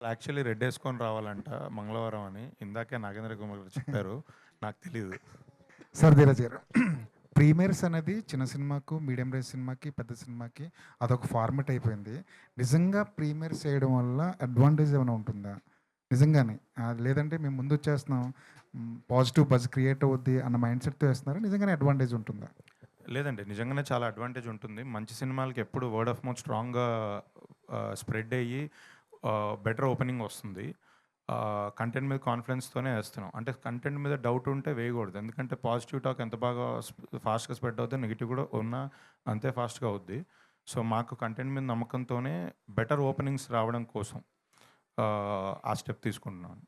Actually రెడ్డేసుకొని రావాలంట మంగళవారం అని. ఇందాకే నాగేంద్ర కుమార్ గారు చెప్పారు. నాకు తెలీదు. సార్ ధీరజ్ గారు, ప్రీమియర్స్ అనేది చిన్న సినిమాకు, మీడియం రేంజ్ సినిమాకి, పెద్ద సినిమాకి అదొక ఫార్మెట్ అయిపోయింది. నిజంగా ప్రీమియర్స్ చేయడం వల్ల అడ్వాంటేజ్ ఏమైనా ఉంటుందా? నిజంగానే. లేదంటే మేము ముందు వచ్చేస్తున్నాం, పాజిటివ్ బజ్ క్రియేట్ అవుద్ది అన్న మైండ్ సెట్‌తో వేస్తున్నారా? నిజంగానే అడ్వాంటేజ్ ఉంటుందా? లేదండి. నిజంగానే చాలా అడ్వాంటేజ్ ఉంటుంది. మంచి సినిమాలకి ఎప్పుడు వర్డ్ ఆఫ్ మౌత్ స్ట్రాంగ్‌గా స్ప్రెడ్ అయ్యి బెటర్ ఓపెనింగ్ వస్తుంది. కంటెంట్ మీద కాన్ఫిడెన్స్‌తోనే ఏస్తున్నాం. అంటే కంటెంట్ మీద డౌట్ ఉంటే వేయకూడదు. ఎందుకంటే పాజిటివ్ టాక్ ఎంత బాగా ఫాస్ట్‌గా స్ప్రెడ్ అవుద్దో, నెగెటివ్ కూడా ఉన్నా అంతే ఫాస్ట్‌గా అవుద్ది. సో, మాకు కంటెంట్ మీద నమ్మకంతోనే బెటర్ ఓపెనింగ్స్ రావడం కోసం ఆ స్టెప్ తీసుకుంటున్నాను.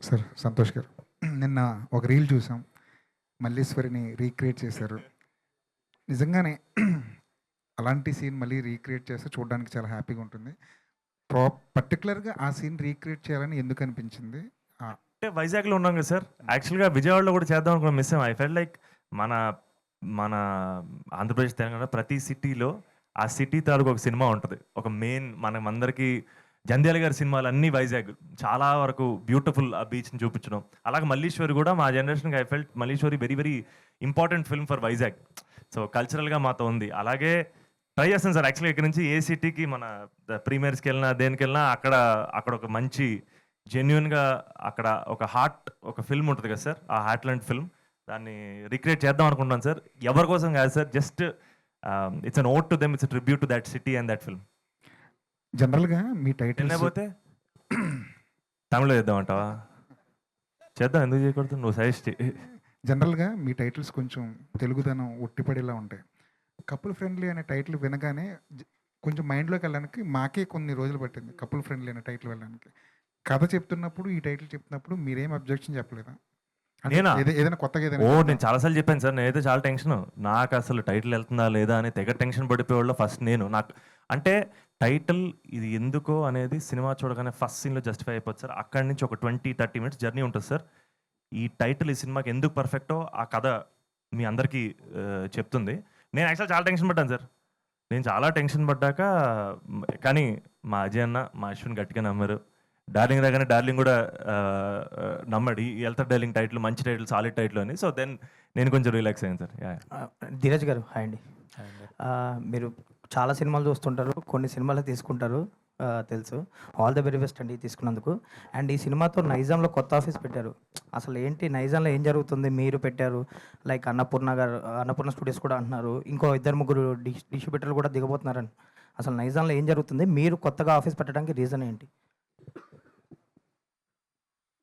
సార్ సంతోష్ గారు, నిన్న ఒక రీల్ చూసాం. మల్లీశ్వరిని రీక్రియేట్ చేశారు. నిజంగానే అలాంటి సీన్ మళ్ళీ రీక్రియేట్ చేస్తే చూడడానికి చాలా హ్యాపీగా ఉంటుంది. పర్టికులర్‌గా ఆ సీన్ రీక్రియేట్ చేయాలని ఎందుకు అనిపించింది? అంటే వైజాగ్‌లో ఉన్నాం కదా సార్. యాక్చువల్‌గా విజయవాడలో కూడా చేద్దాం అనుకున్నాం, మిస్ అయ్యాం. ఐ ఫెల్ట్ లైక్ మన మన ఆంధ్రప్రదేశ్, తెలంగాణ ప్రతి సిటీలో ఆ సిటీ తాలూకు ఒక సినిమా ఉంటది. ఒక మెయిన్ మనమందరికీ జంధ్యాల గారి సినిమాలన్నీ వైజాగ్. చాలా వరకు బ్యూటిఫుల్ ఆ బీచ్‌ని చూపించడం. అలాగే మల్లీశ్వరి కూడా మా జనరేషన్‌కి I felt Malliswari very very important film for Vizag. So కల్చరల్‌గా మాతో ఉంది. అలాగే ట్రై చేస్తాను సార్. యాక్చువల్‌గా ఇక్కడ నుంచి ఏ సిటీకి మన ప్రీమియర్స్‌కెళ్ళినా దేనికెళ్ళినా అక్కడ అక్కడ ఒక మంచి జెన్యూన్‌గా అక్కడ ఒక హార్ట్ ఒక ఫిల్మ్ ఉంటది కదా సార్. ఆ హార్ట్ లాంటి ఫిల్మ్ దాన్ని రీక్రియేట్ చేద్దాం అనుకుంటున్నాను సార్. ఎవరి కోసం కాదు sir. Just it's an ode to them. It's a tribute to that city and that film. జనరల్‌గా మీ టైటిల్స్ లేకపోతే తమిళ్లో చేద్దామంటావా? చేద్దాం, ఎందుకు చేయకూడదు? నువ్వు సజెస్ట్ చెయ్యి. జనరల్‌గా మీ టైటిల్స్ కొంచెం తెలుగుదనం ఉట్టిపడేలా ఉంటాయి. కపుల్ ఫ్రెండ్లీ అనే టైటిల్ వినగానే కొంచెం మైండ్‌లోకి వెళ్ళడానికి మాకే కొన్ని రోజులు పట్టింది. కపుల్ ఫ్రెండ్లీ అనే టైటిల్ వెళ్ళడానికి. కథ చెప్తున్నప్పుడు, ఈ టైటిల్ చెప్తున్నప్పుడు మీరేం అబ్జెక్షన్ చెప్పలేదా? అంటే నేనా? ఏదైనా కొత్తగా ఏదైనా ఓ, చెప్దాం. నేను చాలా సార్లు చెప్పాను సార్. నేనైతే చాలా టెన్షన్. నాకు అసలు టైటిల్ వెళ్తుందా లేదా అని తెగ టెన్షన్ పడిపోయేవాళ్ళు ఫస్ట్ నేను. నాకు అంటే టైటిల్ ఇది ఎందుకో అనేది సినిమా చూడగానే ఫస్ట్ సీన్‌లో జస్టిఫై అయిపోద్ది సార్. అక్కడి నుంచి ఒక 20, 30 మినిట్స్ జర్నీ ఉంటుంది సార్. ఈ టైటిల్ ఈ సినిమాకి ఎందుకు పర్ఫెక్టో ఆ కథ మీ అందరికీ చెప్తుంది. నేను యాక్చువల్ చాలా టెన్షన్ పడ్డాను సార్. నేను చాలా టెన్షన్ పడ్డాక కానీ మా అజయ్ అన్న, మా అశ్విన్ గట్టిగా నమ్మారు. డార్లింగ్ రాగానే డార్లింగ్ కూడా నమ్మాడు. ఈ ఎల్తర్ డార్లింగ్ టైటిల్ మంచి టైటిల్, సాలిడ్ టైటిల్ అని. సో దెన్ నేను కొంచెం రిలాక్స్ అయ్యాను సార్. ధీరజ్ గారు హాయ్ అండి. మీరు చాలా సినిమాలు చూస్తుంటారు, కొన్ని సినిమాలు తీసుకుంటారు, తెలుసు. ఆల్ ద వెరీ బెస్ట్ అండి తీసుకున్నందుకు. అండ్ ఈ సినిమాతో నైజాంలో కొత్త ఆఫీస్ పెట్టారు. అసలు ఏంటి నైజాంలో ఏం జరుగుతుంది? మీరు పెట్టారు, లైక్ అన్నపూర్ణ గారు, అన్నపూర్ణ స్టూడియోస్ కూడా అంటున్నారు, ఇంకో ఇద్దరు ముగ్గురు డిస్ట్రిబ్యూటర్లు కూడా దిగబోతున్నారని. అసలు నైజాంలో ఏం జరుగుతుంది? మీరు కొత్తగా ఆఫీస్ పెట్టడానికి రీజన్ ఏంటి?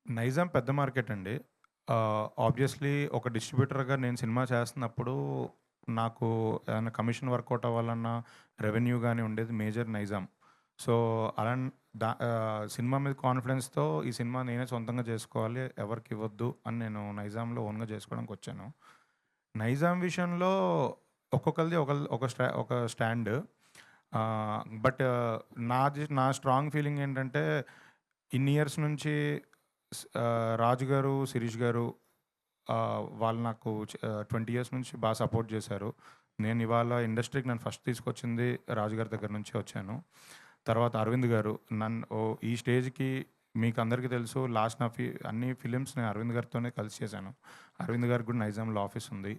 నైజాం పెద్ద మార్కెట్ అండి. ఆబ్వియస్లీ ఒక డిస్ట్రిబ్యూటర్‌గా నేను సినిమా చేస్తున్నప్పుడు నాకు ఏదైనా కమిషన్ వర్కౌట్ అవ్వాలన్నా, రెవెన్యూ గాని ఉండేది మేజర్ నైజాం. సో, సినిమా మీద కాన్ఫిడెన్స్‌తో ఈ సినిమా నేనే సొంతంగా చేసుకోవాలి, ఎవరికి ఇవ్వద్దు అని నేను నైజాంలో ఓన్‌గా చేసుకోవడానికి వచ్చాను. నైజాం విషయంలో ఒక్కొక్కళ్ళది ఒక స్టాండ్. బట్ నా స్ట్రాంగ్ ఫీలింగ్ ఏంటంటే, ఇన్ని ఇయర్స్ నుంచి రాజు గారు, శిరీష్ గారు వాళ్ళు నాకు 20 ఇయర్స్ నుంచి బాగా సపోర్ట్ చేశారు. నేను ఇవాళ ఇండస్ట్రీకి నన్ను ఫస్ట్ తీసుకొచ్చింది రాజు గారి దగ్గర నుంచే వచ్చాను. తర్వాత అరవింద్ గారు ఈ స్టేజ్‌కి మీకు అందరికీ తెలుసు, లాస్ట్ నా అన్ని ఫిలిమ్స్ నేను అరవింద్ గారితోనే కలిసి చేశాను. అరవింద్ గారికి కూడా నైజాంలో ఆఫీస్ ఉంది.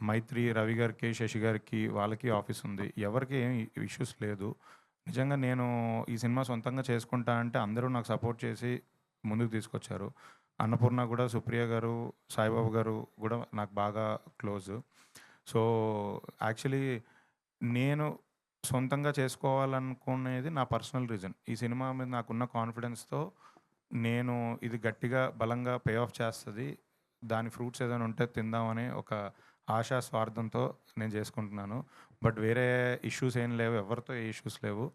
మైత్రి, రవి గారికి, శశి గారికి వాళ్ళకి ఆఫీస్ ఉంది. ఎవరికీ ఏమి ఇష్యూస్ లేదు. నిజంగా నేను ఈ సినిమా సొంతంగా చేసుకుంటా అంటే అందరూ నాకు సపోర్ట్ చేసి ముందుకు తీసుకొచ్చారు. అన్నపూర్ణ కూడా, సుప్రియ గారు, సాయిబాబు గారు కూడా నాకు బాగా క్లోజు. సో, యాక్చువల్లీ నేను సొంతంగా చేసుకోవాలనుకునేది నా పర్సనల్ రీజన్. ఈ సినిమా మీద నాకున్న కాన్ఫిడెన్స్‌తో నేను ఇది గట్టిగా, బలంగా పే ఆఫ్ చేస్తది. దాని ఫ్రూట్స్ ఏదైనా ఉంటే తిందామనే ఒక ఆశా స్వార్థంతో నేను చేసుకుంటున్నాను. బట్ వేరే ఇష్యూస్ ఏం లేవు. ఎవరితో ఏ ఇష్యూస్ లేవు.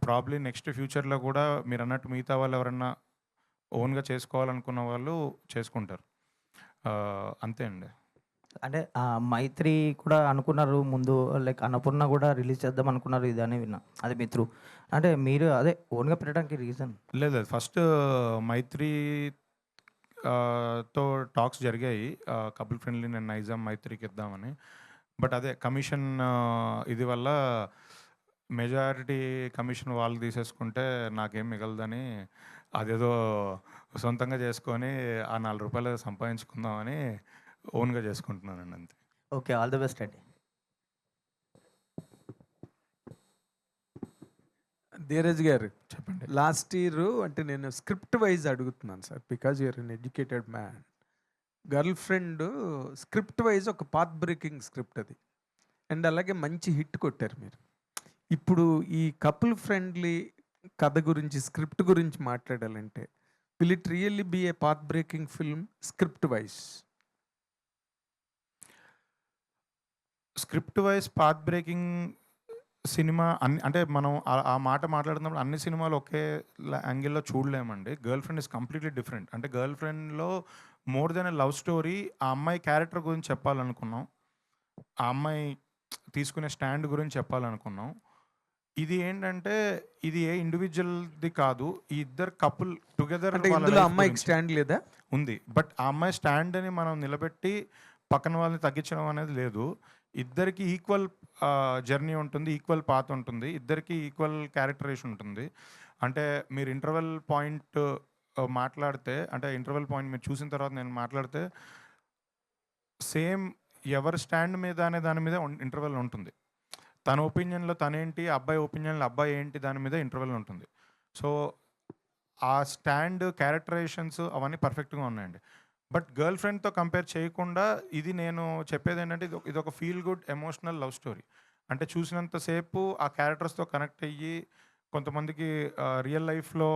ప్రాబబ్లీ నెక్స్ట్ ఫ్యూచర్‌లో కూడా మీరన్నట్టు మిగతా వాళ్ళు ఎవరన్నా ఓన్‌గా చేసుకోవాలనుకున్న వాళ్ళు చేసుకుంటారు. అంతే అండి. అంటే మైత్రి కూడా అనుకున్నారు ముందు, లైక్ అన్నపూర్ణ కూడా రిలీజ్ చేద్దాం అనుకున్నారు ఇది అని విన్నా. అది మీ త్రూ అంటే మీరు అదే ఓన్గా పెట్టడానికి రీజన్? లేదు లేదు. ఫస్ట్ మైత్రి తో టాక్స్ జరిగాయి. కపుల్ ఫ్రెండ్లీ నేను నైజాం మైత్రికి ఇద్దామని. బట్ అదే కమిషన్ ఇది వల్ల మెజారిటీ కమిషన్ వాళ్ళు తీసేసుకుంటే నాకేం మిగలదని అదేదో సొంతంగా చేసుకొని ఆ ₹4 సంపాదించుకుందామని ఓన్గా చేసుకుంటున్నానండి అంతే. ఓకే, ఆల్ ది బెస్ట్ అండి. ధీరజ్ గారు, చెప్పండి. లాస్ట్ ఇయర్ అంటే నేను స్క్రిప్ట్ వైజ్ అడుగుతున్నాను sir, because you are an educated man. Girlfriend script wise ఒక పాత్ బ్రేకింగ్ స్క్రిప్ట్ అది, అండ్ అలాగే మంచి హిట్ కొట్టారు మీరు. ఇప్పుడు ఈ కపుల్ ఫ్రెండ్లీ కథ గురించి, స్క్రిప్ట్ గురించి మాట్లాడాలంటే will it really be a path breaking film script wise? Script wise path breaking సినిమా అంటే మనం ఆ మాట మాట్లాడుతున్నప్పుడు అన్ని సినిమాలు ఒకే యాంగిల్లో చూడలేమండి. Girlfriend is completely different. అంటే గర్ల్ ఫ్రెండ్లో more than a love story, ఆ అమ్మాయి క్యారెక్టర్ గురించి చెప్పాలనుకున్నాం, ఆ అమ్మాయి తీసుకునే స్టాండ్ గురించి చెప్పాలనుకున్నాం. ఇది ఏంటంటే ఇది ఏ ఇండివిజువల్ది కాదు, ఈ ఇద్దరు కపుల్ టుగెదర్ అంటే ఇందులో అమ్మాయికి స్టాండ్ లేదా? ఉంది. బట్ ఆ అమ్మాయి స్టాండ్ని మనం నిలబెట్టి పక్కన వాళ్ళని తగ్గించడం అనేది లేదు. ఇద్దరికి ఈక్వల్ జర్నీ ఉంటుంది, ఈక్వల్ పాత్ ఉంటుంది, ఇద్దరికి ఈక్వల్ క్యారెక్టరేషన్ ఉంటుంది. అంటే మీరు ఇంటర్వెల్ పాయింట్ మాట్లాడితే, అంటే ఇంటర్వెల్ పాయింట్ మీరు చూసిన తర్వాత నేను మాట్లాడితే సేమ్ ఎవరి స్టాండ్ మీద అనే దాని మీద ఇంటర్వెల్ ఉంటుంది. తన ఒపీనియన్లో తనేంటి, అబ్బాయి ఒపీనియన్లో అబ్బాయి ఏంటి, దాని మీద ఇంటర్వెల్ ఉంటుంది. సో ఆ స్టాండ్, క్యారెక్టరైజేషన్స్ అవన్నీ పర్ఫెక్ట్గా ఉన్నాయండి. బట్ గర్ల్ ఫ్రెండ్తో కంపేర్ చేయకుండా ఇది నేను చెప్పేది ఏంటంటే ఇది ఒక feel good emotional love story. అంటే చూసినంతసేపు ఆ క్యారెక్టర్స్తో కనెక్ట్ అయ్యి, కొంతమందికి రియల్ లైఫ్లో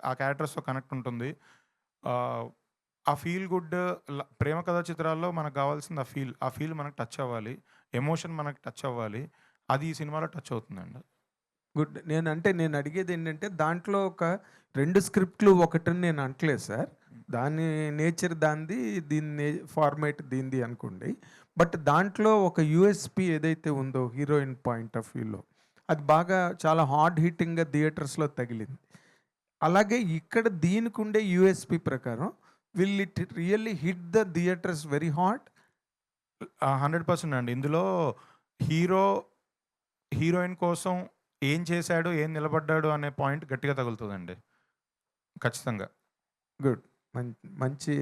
ఆ క్యారెక్టర్స్తో కనెక్ట్ ఉంటుంది. ఆ ఫీల్ గుడ్ ప్రేమ కథా చిత్రాల్లో మనకు కావాల్సింది ఆ ఫీల్ మనకు టచ్ అవ్వాలి, ఎమోషన్ మనకు టచ్ అవ్వాలి. అది ఈ సినిమాలో టచ్ అవుతుందండి. గుడ్. నేను అడిగేది ఏంటంటే దాంట్లో ఒక 2 స్క్రిప్ట్లు ఒకటని నేను అంటలేదు సార్. దాని నేచర్ దానిది, దీని ఫార్మేట్ దీనిది అనుకోండి. బట్ దాంట్లో ఒక యూఎస్పి ఏదైతే ఉందో హీరోయిన్ పాయింట్ ఆఫ్ వ్యూలో, అది బాగా చాలా హార్డ్ హిట్టింగ్గా థియేటర్స్లో తగిలింది. అలాగే ఇక్కడ దీనికి ఉండే యూఎస్పి ప్రకారం will it really hit the theatres very hard? 100% అండి. ఇందులో హీరోయిన్ కోసం ఏం చేశాడు, ఏం నిలబడ్డాడు అనే పాయింట్ గట్టిగా తగులుతుందండి ఖచ్చితంగా. గుడ్. మంచి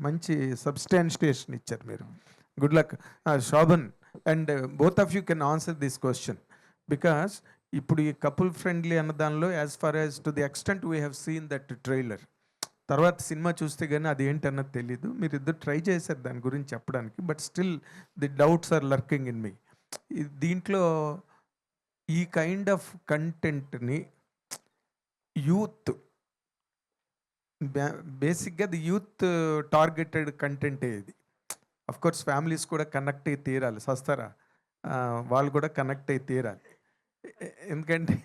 మంచి సబ్స్టాన్షియేషన్ ఇచ్చారు మీరు. Good luck. Shobhan and both of you can answer this question, because ఇప్పుడు ఈ కపుల్ ఫ్రెండ్లీ అన్న దానిలో as far as to the extent we have seen that trailer, తర్వాత సినిమా చూస్తే కానీ అది ఏంటన్నది తెలీదు. మీరు ఇద్దరు ట్రై చేశారు దాని గురించి చెప్పడానికి, but still the doubts are lurking in me. దీంట్లో ఈ కైండ్ ఆఫ్ కంటెంట్ని యూత్, బేసిక్గా ది యూత్ టార్గెటెడ్ కంటెంటే ఇది. అఫ్ కోర్స్ ఫ్యామిలీస్ కూడా కనెక్ట్ అయ్యి తీరాలి, సస్తారా వాళ్ళు కూడా కనెక్ట్ అయ్యి తీరాలి. ఎందుకంటే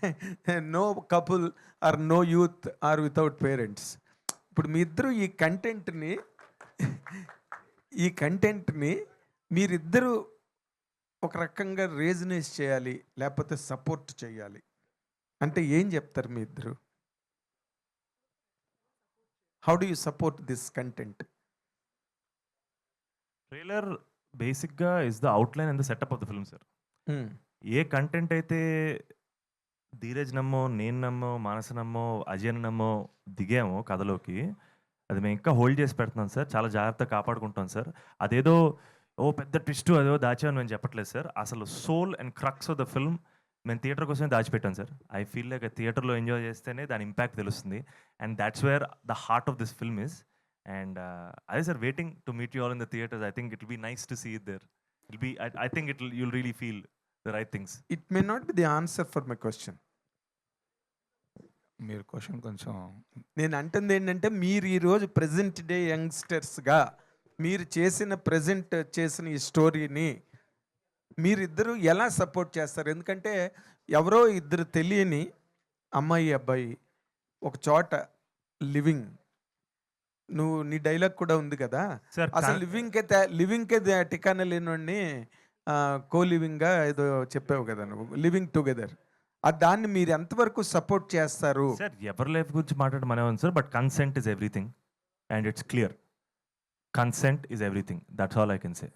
no couple or no youth or without parents. ఇప్పుడు మీ ఇద్దరు ఈ కంటెంట్ని మీరిద్దరూ ఒక రకంగా రేజనేస్ చేయాలి, లేకపోతే సపోర్ట్ చేయాలి అంటే ఏం చెప్తారు మీ ఇద్దరు? How do you support this content? Trailer బేసిక్గా is the outline and the setup of the film sir. ఏ కంటెంట్ అయితే ధీరజ్ నమ్మో, నేను నమ్మో, మానస నమ్మో, అజయన్ నమ్మో దిగామో కథలోకి, అది మేము ఇంకా హోల్డ్ చేసి పెడుతున్నాం సార్. చాలా జాగ్రత్తగా కాపాడుకుంటాం సార్. అదేదో పెద్ద ట్విస్ట్ అదేదో దాచామని మేము చెప్పట్లేదు సార్. అసలు soul and crux of the film మేము థియేటర్ కోసమే దాచిపెట్టాం సార్. ఐ ఫీల్ లైక్ థియేటర్లో ఎంజాయ్ చేస్తేనే దాని ఇంపాక్ట్ తెలుస్తుంది. And that's where the heart of this film is. And అదే sir, waiting to meet you all in the theatres. I think it will be nice to see it there. I think you'll really feel the right things. It may not be the answer for my question. మీరు question కొంచెం నేను అంటుంది ఏంటంటే, మీరు ఈరోజు present day యంగ్స్టర్స్గా మీరు present చేసిన ఈ స్టోరీని మీరిద్దరూ ఎలా సపోర్ట్ చేస్తారు? ఎందుకంటే ఎవరో ఇద్దరు తెలియని అమ్మాయి అబ్బాయి ఒక చోట లివింగ్, నీ డైలాగ్ కూడా ఉంది కదా సార్, అసలు లివింగ్కే టికానా లేనివాడిని కో లివింగ్గా ఏదో చెప్పావు కదా నువ్వు, లివింగ్ టుగెదర్. దాన్ని మీరు ఎంతవరకు సపోర్ట్ చేస్తారు? సార్, ఎవరి లైఫ్ గురించి మాట్లాడమనే ఉంది sir, but consent is everything and it's clear. Consent is everything, that's all I can say.